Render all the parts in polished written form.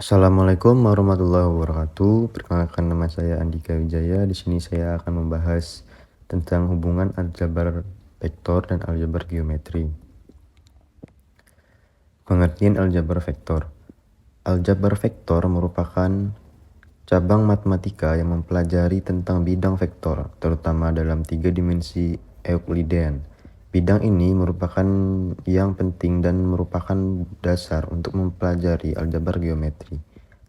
Assalamualaikum warahmatullahi wabarakatuh. Perkenalkan, nama saya Andika Wijaya. Di sini saya akan membahas tentang hubungan aljabar vektor dan aljabar geometri. Pengertian aljabar vektor. Aljabar vektor merupakan cabang matematika yang mempelajari tentang bidang vektor, terutama dalam 3 dimensi Euclidean. Bidang ini merupakan yang penting dan merupakan dasar untuk mempelajari aljabar geometri.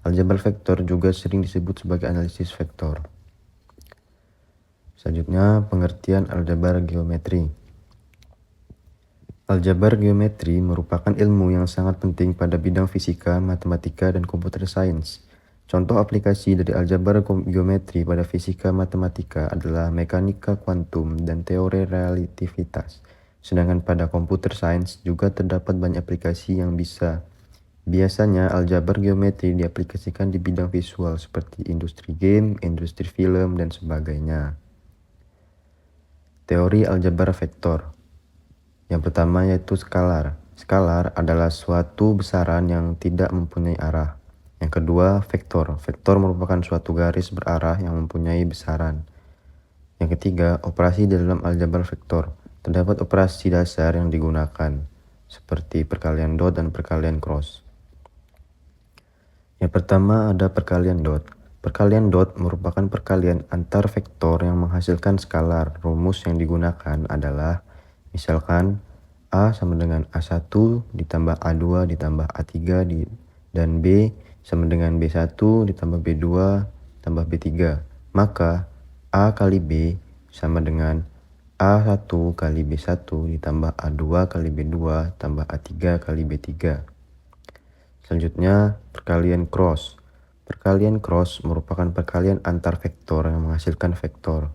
Aljabar vektor juga sering disebut sebagai analisis vektor. Selanjutnya, pengertian aljabar geometri. Aljabar geometri merupakan ilmu yang sangat penting pada bidang fisika, matematika, dan computer science. Contoh aplikasi dari aljabar geometri pada fisika matematika adalah mekanika kuantum dan teori relativitas. Sedangkan pada computer science juga terdapat banyak aplikasi yang biasanya aljabar geometri diaplikasikan di bidang visual seperti industri game, industri film, dan sebagainya. Teori aljabar vektor. Yang pertama yaitu skalar. Skalar adalah suatu besaran yang tidak mempunyai arah. Yang kedua, vektor. Vektor merupakan suatu garis berarah yang mempunyai besaran. Yang ketiga, operasi di dalam aljabar vektor. Terdapat operasi dasar yang digunakan, seperti perkalian dot dan perkalian cross. Yang pertama ada perkalian dot. Perkalian dot merupakan perkalian antar vektor yang menghasilkan skalar. Rumus yang digunakan adalah misalkan A sama dengan A1 ditambah A2 ditambah A3 dan B sama dengan B1 ditambah B2 tambah B3. Maka A kali B sama dengan A1 kali B1 ditambah A2 kali B2 tambah A3 kali B3. Selanjutnya, perkalian cross. Perkalian cross merupakan perkalian antar vektor yang menghasilkan vektor.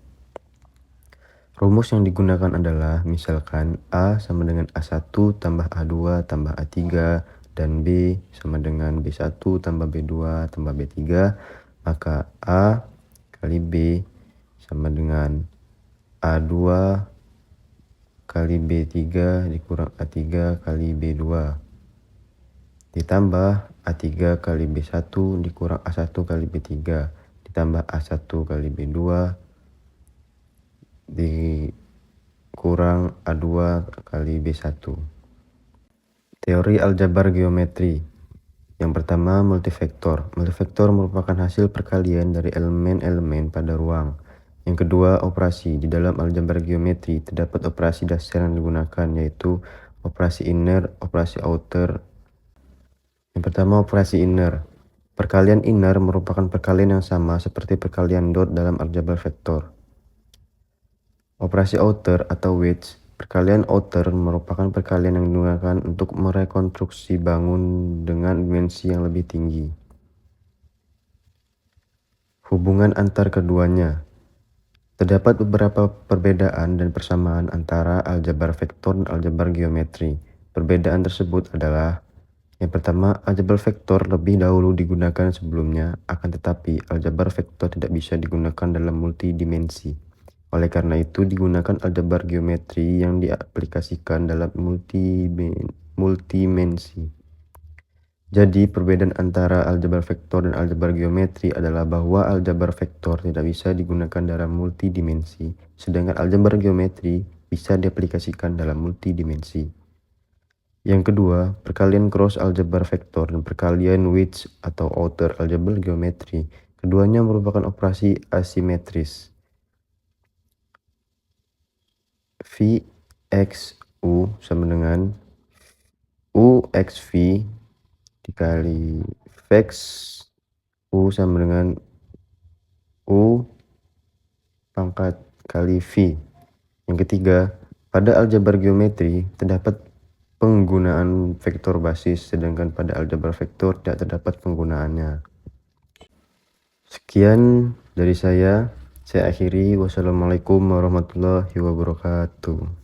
Rumus yang digunakan adalah misalkan A sama dengan A1 tambah A2 tambah A3 dan B sama dengan B1 tambah B2 tambah B3. Maka A kali B sama dengan A2 kali B3 dikurang A3 kali B2 ditambah A3 kali B1 dikurang A1 kali B3 ditambah A1 kali B2 dikurang A2 kali B1. Teori aljabar geometri. Yang pertama, multivektor. Multivektor merupakan hasil perkalian dari elemen-elemen pada ruang. Yang kedua, operasi. Di dalam aljabar geometri terdapat operasi dasar yang digunakan, yaitu operasi inner, operasi outer. Yang pertama, operasi inner. Perkalian inner merupakan perkalian yang sama seperti perkalian dot dalam aljabar vektor. Operasi outer atau wedge. Perkalian outer merupakan perkalian yang digunakan untuk merekonstruksi bangun dengan dimensi yang lebih tinggi. Hubungan antar keduanya. Terdapat beberapa perbedaan dan persamaan antara aljabar vektor dan aljabar geometri. Perbedaan tersebut adalah: yang pertama, aljabar vektor lebih dahulu digunakan sebelumnya, akan tetapi aljabar vektor tidak bisa digunakan dalam multidimensi. Oleh karena itu, digunakan aljabar geometri yang diaplikasikan dalam multidimensi. Jadi, perbedaan antara aljabar vektor dan aljabar geometri adalah bahwa aljabar vektor tidak bisa digunakan dalam multidimensi, sedangkan aljabar geometri bisa diaplikasikan dalam multidimensi. Yang kedua, perkalian cross aljabar vektor dan perkalian wedge atau outer aljabar geometri. Keduanya merupakan operasi asimetris. Vxu sama dengan Uxv dikali Vex U sama dengan U pangkat kali V. Yang ketiga, pada aljabar geometri terdapat penggunaan vektor basis, sedangkan pada aljabar vektor tidak terdapat penggunaannya. Sekian dari saya akhiri. Wassalamualaikum warahmatullahi wabarakatuh.